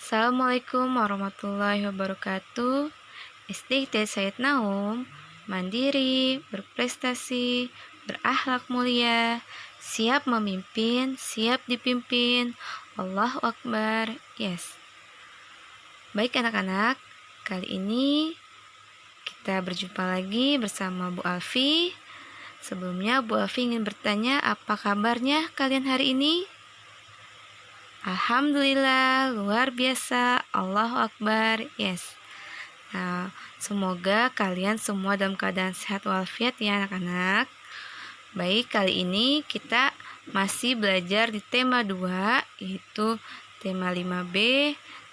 Assalamualaikum warahmatullahi wabarakatuh. SDIT Said Naum, mandiri, berprestasi, berakhlak mulia, siap memimpin, siap dipimpin. Allahu Akbar. Yes. Baik anak-anak, kali ini kita berjumpa lagi bersama Bu Alfi. Sebelumnya Bu Alfi ingin bertanya, apa kabarnya kalian hari ini? Alhamdulillah, luar biasa. Allahu Akbar. Yes. Nah, semoga kalian semua dalam keadaan sehat walafiat ya anak-anak. Baik, kali ini kita masih belajar di tema 2, yaitu tema 5B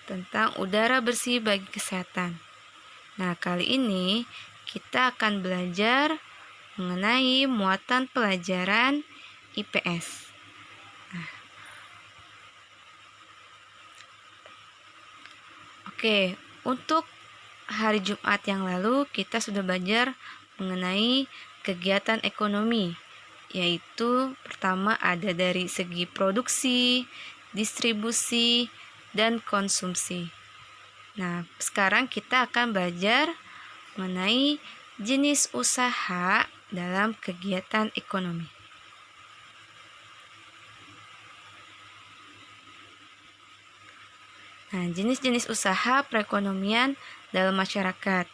tentang udara bersih bagi kesehatan. Nah, kali ini kita akan belajar mengenai muatan pelajaran IPS. Oke, untuk hari Jumat yang lalu kita sudah belajar mengenai kegiatan ekonomi, yaitu pertama ada dari segi produksi, distribusi, dan konsumsi. Nah, sekarang kita akan belajar mengenai jenis usaha dalam kegiatan ekonomi. Nah, jenis-jenis usaha perekonomian dalam masyarakat.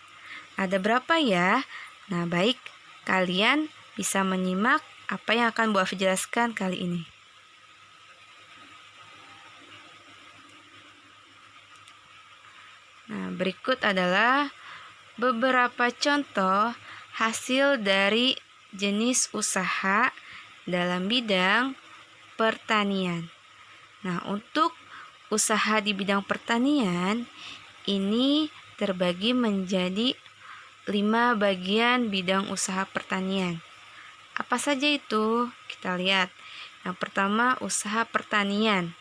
Ada berapa ya? Nah, baik, kalian bisa menyimak apa yang akan Bu Afi jelaskan kali ini. Nah, berikut adalah beberapa contoh hasil dari jenis usaha dalam bidang pertanian. Nah, untuk usaha di bidang pertanian ini terbagi menjadi 5 bagian bidang usaha pertanian. Apa saja itu? Kita lihat. Yang pertama, usaha pertanian.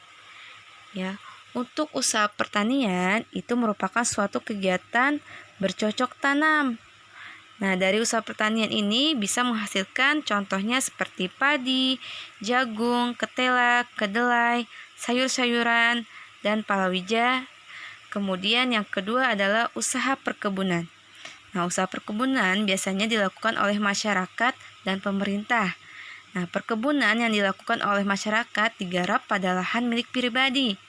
Ya, untuk usaha pertanian itu merupakan suatu kegiatan bercocok tanam. Nah, dari usaha pertanian ini bisa menghasilkan contohnya seperti padi, jagung, ketela, kedelai, sayur-sayuran, dan palawija. Kemudian yang kedua adalah usaha perkebunan. Nah, usaha perkebunan biasanya dilakukan oleh masyarakat dan pemerintah. Nah, perkebunan yang dilakukan oleh masyarakat digarap pada lahan milik pribadi.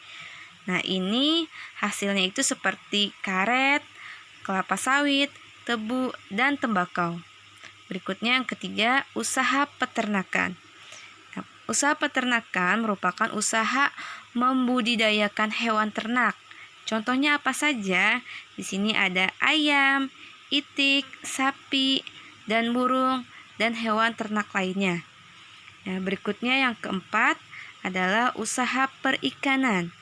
Nah, ini hasilnya itu seperti karet, kelapa sawit, tebu, dan tembakau. Berikutnya yang ketiga, usaha peternakan. Nah, usaha peternakan merupakan usaha membudidayakan hewan ternak. Contohnya apa saja? Di sini ada ayam, itik, sapi, dan burung, dan hewan ternak lainnya. Nah, berikutnya yang keempat adalah usaha perikanan.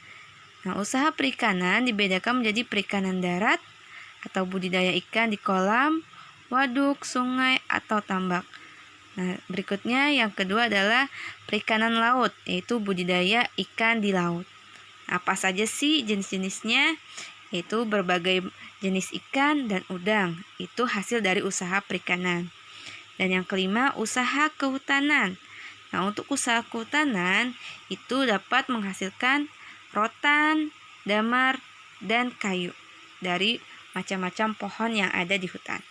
Nah, usaha perikanan dibedakan menjadi perikanan darat atau budidaya ikan di kolam, waduk, sungai, atau tambak. Nah, berikutnya yang kedua adalah perikanan laut, yaitu budidaya ikan di laut. Apa saja sih jenis-jenisnya? Yaitu berbagai jenis ikan dan udang. Itu hasil dari usaha perikanan. Dan yang kelima, usaha kehutanan. Nah, untuk usaha kehutanan itu dapat menghasilkan rotan, damar, dan kayu dari macam-macam pohon yang ada di hutan.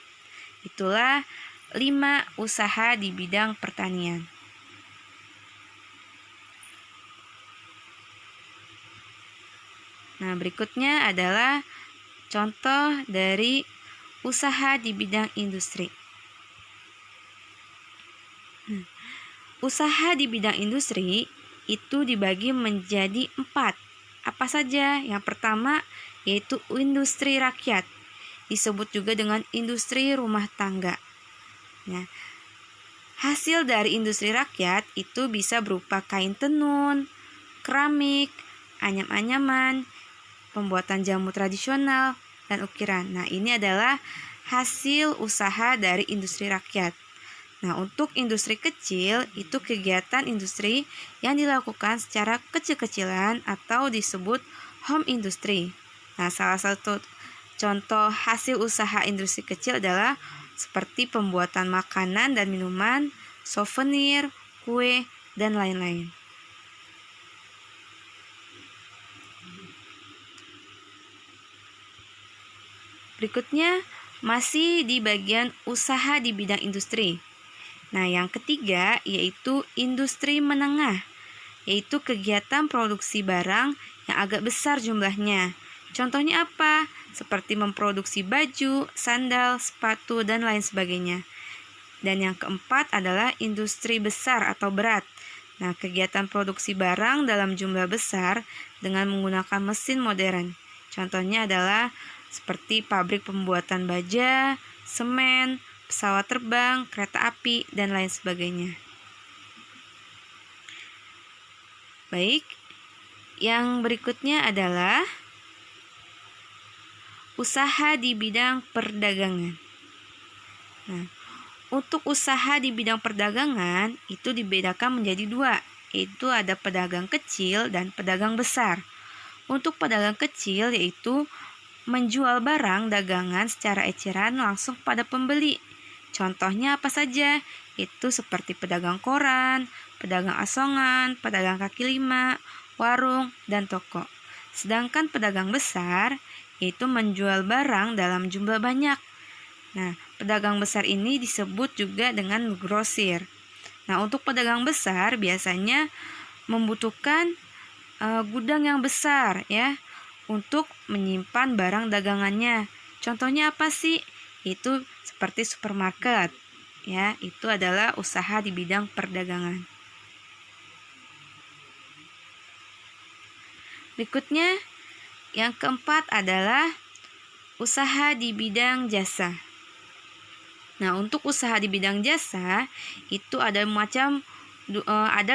Itulah 5 usaha di bidang pertanian. Nah, berikutnya adalah contoh dari usaha di bidang industri. Usaha di bidang industri itu dibagi menjadi 4. Apa saja? Yang pertama yaitu industri rakyat, disebut juga dengan industri rumah tangga. Nah, hasil dari industri rakyat itu bisa berupa kain tenun, keramik, anyam-anyaman, pembuatan jamu tradisional, dan ukiran. Nah, ini adalah hasil usaha dari industri rakyat. Nah, untuk industri kecil itu kegiatan industri yang dilakukan secara kecil-kecilan atau disebut home industry. Nah, salah satu contoh hasil usaha industri kecil adalah seperti pembuatan makanan dan minuman, souvenir, kue, dan lain-lain. Berikutnya masih di bagian usaha di bidang industri. Nah, yang ketiga yaitu industri menengah, yaitu kegiatan produksi barang yang agak besar jumlahnya. Contohnya apa? Seperti memproduksi baju, sandal, sepatu, dan lain sebagainya. Dan yang keempat adalah industri besar atau berat. Nah, kegiatan produksi barang dalam jumlah besar dengan menggunakan mesin modern. Contohnya adalah seperti pabrik pembuatan baja, semen, pesawat terbang, kereta api, dan lain sebagainya. Baik, yang berikutnya adalah usaha di bidang perdagangan. Nah, untuk usaha di bidang perdagangan itu dibedakan menjadi dua, yaitu ada pedagang kecil dan pedagang besar. Untuk pedagang kecil yaitu menjual barang dagangan secara eceran langsung pada pembeli. Contohnya apa saja? Itu seperti pedagang koran, pedagang asongan, pedagang kaki lima, warung, dan toko. Sedangkan pedagang besar yaitu menjual barang dalam jumlah banyak. Nah, pedagang besar ini disebut juga dengan grosir. Nah, untuk pedagang besar biasanya membutuhkan gudang yang besar ya untuk menyimpan barang dagangannya. Contohnya apa sih? Itu seperti supermarket. Ya, itu adalah usaha di bidang perdagangan. Berikutnya, yang keempat adalah usaha di bidang jasa. Nah, untuk usaha di bidang jasa itu ada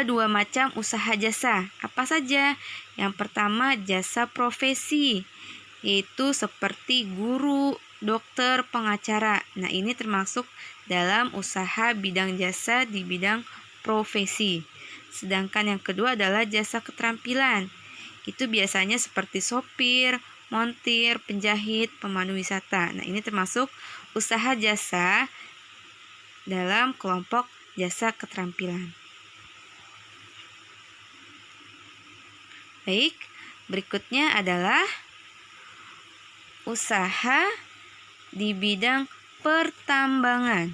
dua macam usaha jasa. Apa saja? Yang pertama jasa profesi, yaitu seperti guru, dokter, pengacara. Nah, ini termasuk dalam usaha bidang jasa di bidang profesi. Sedangkan yang kedua adalah jasa keterampilan. Itu biasanya seperti sopir, montir, penjahit, pemandu wisata. Nah, ini termasuk usaha jasa dalam kelompok jasa keterampilan. Baik, berikutnya adalah usaha di bidang pertambangan.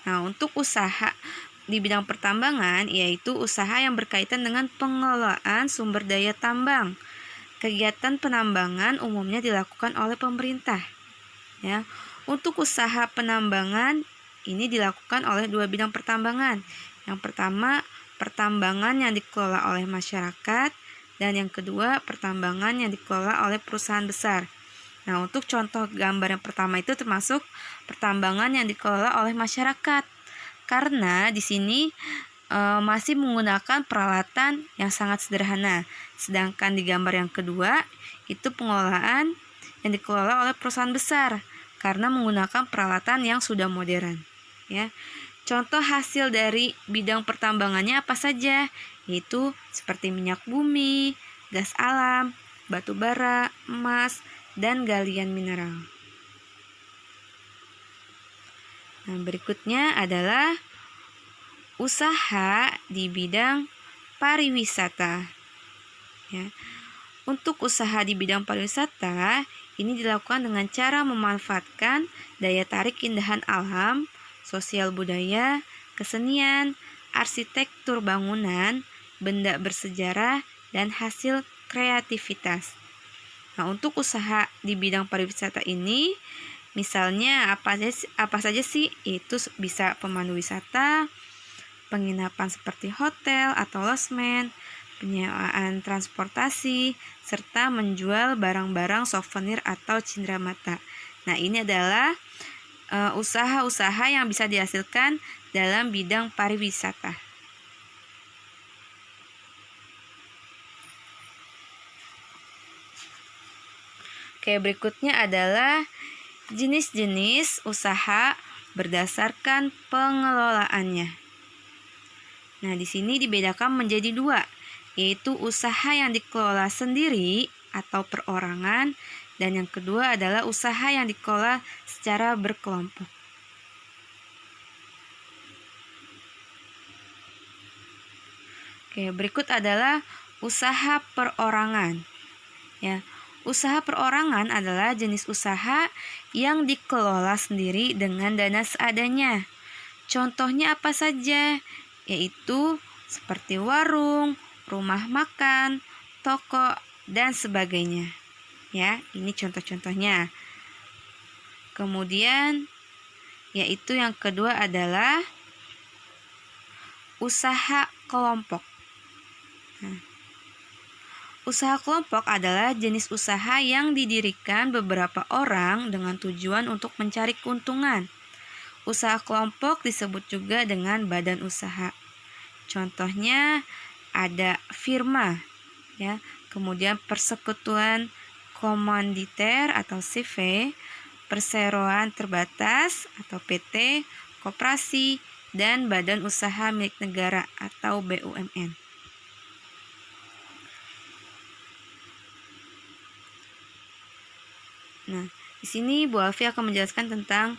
Nah, untuk usaha di bidang pertambangan yaitu usaha yang berkaitan dengan pengelolaan sumber daya tambang. Kegiatan penambangan umumnya dilakukan oleh pemerintah. Ya, untuk usaha penambangan ini dilakukan oleh dua bidang pertambangan. Yang pertama, pertambangan yang dikelola oleh masyarakat, dan yang kedua, pertambangan yang dikelola oleh perusahaan besar. Nah, untuk contoh gambar yang pertama itu termasuk pertambangan yang dikelola oleh masyarakat. Karena di sini masih menggunakan peralatan yang sangat sederhana. Sedangkan di gambar yang kedua itu pengelolaan yang dikelola oleh perusahaan besar karena menggunakan peralatan yang sudah modern. Ya. Contoh hasil dari bidang pertambangannya apa saja? Yaitu seperti minyak bumi, gas alam, batu bara, emas, dan galian mineral. Nah, berikutnya adalah usaha di bidang pariwisata. Ya. Untuk usaha di bidang pariwisata, ini dilakukan dengan cara memanfaatkan daya tarik keindahan alam, sosial budaya, kesenian, arsitektur bangunan, benda bersejarah, dan hasil kreativitas. Nah, untuk usaha di bidang pariwisata ini, misalnya apa saja sih? Itu bisa pemandu wisata, penginapan seperti hotel atau losmen, penyewaan transportasi, serta menjual barang-barang souvenir atau cenderamata. Nah, ini adalah usaha-usaha yang bisa dihasilkan dalam bidang pariwisata. Oke, berikutnya adalah jenis-jenis usaha berdasarkan pengelolaannya. Nah, di sini dibedakan menjadi dua, yaitu usaha yang dikelola sendiri atau perorangan, dan yang kedua adalah usaha yang dikelola secara berkelompok. Oke, berikut adalah usaha perorangan. Ya, Usaha perorangan adalah jenis usaha yang dikelola sendiri dengan dana seadanya. Contohnya apa saja? Yaitu seperti warung, rumah makan, toko, dan sebagainya. Ya, ini contoh-contohnya. Kemudian, yaitu yang kedua adalah usaha kelompok. Nah, usaha kelompok adalah jenis usaha yang didirikan beberapa orang dengan tujuan untuk mencari keuntungan. Usaha kelompok disebut juga dengan badan usaha. Contohnya ada firma, ya, kemudian persekutuan komanditer atau CV, perseroan terbatas atau PT, koperasi, dan badan usaha milik negara atau BUMN. Nah, di sini Bu Alfi akan menjelaskan tentang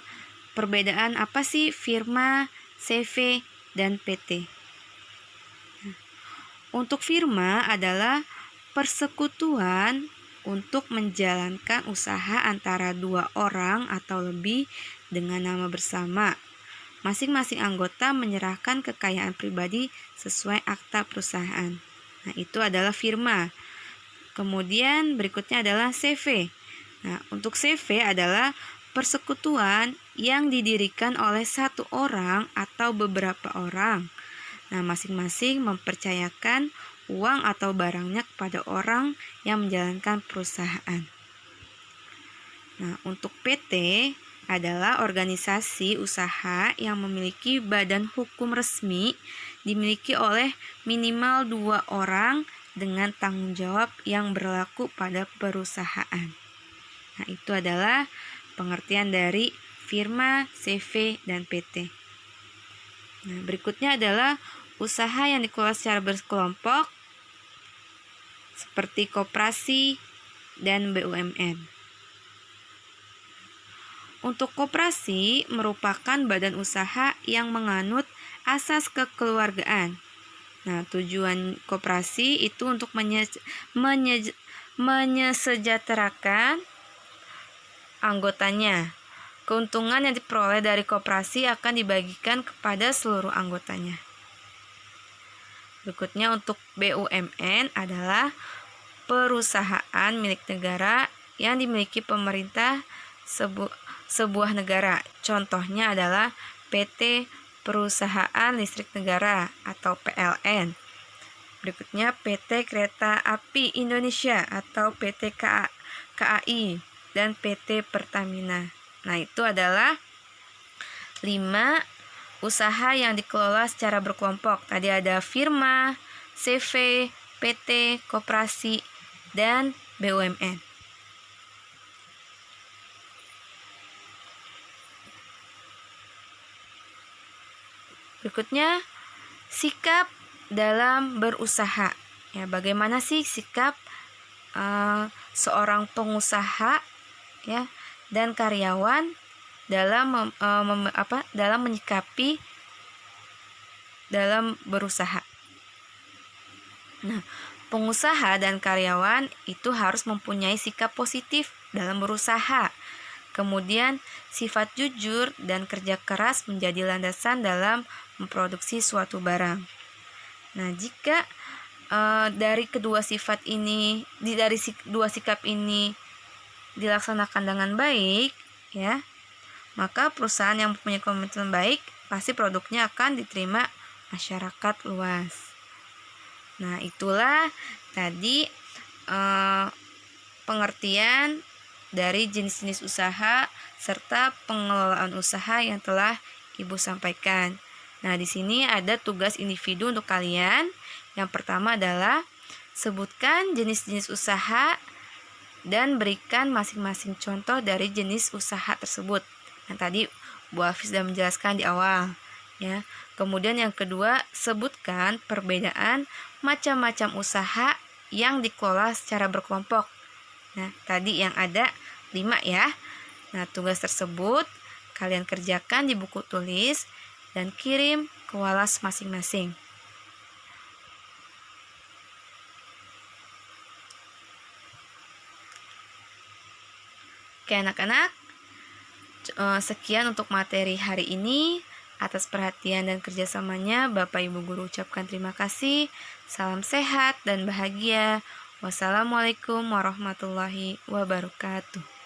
perbedaan apa sih firma, CV, dan PT. Nah, untuk firma adalah persekutuan untuk menjalankan usaha antara 2 orang atau lebih dengan nama bersama. Masing-masing anggota menyerahkan kekayaan pribadi sesuai akta perusahaan. Nah, itu adalah firma. Kemudian berikutnya adalah CV. Nah, untuk CV adalah persekutuan yang didirikan oleh satu orang atau beberapa orang. Nah, masing-masing mempercayakan uang atau barangnya kepada orang yang menjalankan perusahaan. Nah, untuk PT adalah organisasi usaha yang memiliki badan hukum resmi dimiliki oleh minimal 2 orang dengan tanggung jawab yang berlaku pada perusahaan. Nah, itu adalah pengertian dari firma, CV, dan PT. Nah, berikutnya adalah usaha yang dikelola secara berkelompok seperti koperasi dan BUMN. Untuk koperasi merupakan badan usaha yang menganut asas kekeluargaan. Nah, tujuan koperasi itu untuk menyejahterakan anggotanya. Keuntungan yang diperoleh dari koperasi akan dibagikan kepada seluruh anggotanya. Berikutnya untuk BUMN adalah perusahaan milik negara yang dimiliki pemerintah sebuah negara. Contohnya adalah PT Perusahaan Listrik Negara atau PLN. Berikutnya PT Kereta Api Indonesia atau PT KAI dan PT Pertamina. Nah, itu adalah 5 usaha yang dikelola secara berkelompok. Tadi ada firma, CV, PT, koperasi, dan BUMN. Berikutnya, sikap dalam berusaha. Ya, bagaimana sih sikap seorang pengusaha, ya, dan karyawan dalam dalam menyikapi dalam berusaha. Nah, pengusaha dan karyawan itu harus mempunyai sikap positif dalam berusaha. Kemudian, sifat jujur dan kerja keras menjadi landasan dalam memproduksi suatu barang. Nah, jika dari kedua sikap ini dilaksanakan dengan baik, ya, maka perusahaan yang mempunyai komitmen baik pasti produknya akan diterima masyarakat luas. Nah, itulah tadi pengertian dari jenis-jenis usaha serta pengelolaan usaha yang telah Ibu sampaikan. Nah, di sini ada tugas individu untuk kalian. Yang pertama adalah sebutkan jenis-jenis usaha dan berikan masing-masing contoh dari jenis usaha tersebut. Yang tadi Bu Hafiz sudah menjelaskan di awal, ya. Kemudian yang kedua, sebutkan perbedaan macam-macam usaha yang dikelola secara berkelompok. Nah, tadi yang ada 5 ya. Nah, tugas tersebut kalian kerjakan di buku tulis dan kirim ke Walas masing-masing. Oke anak-anak, sekian untuk materi hari ini. Atas perhatian dan kerjasamanya, Bapak Ibu Guru ucapkan terima kasih. Salam sehat dan bahagia. Wassalamualaikum warahmatullahi wabarakatuh.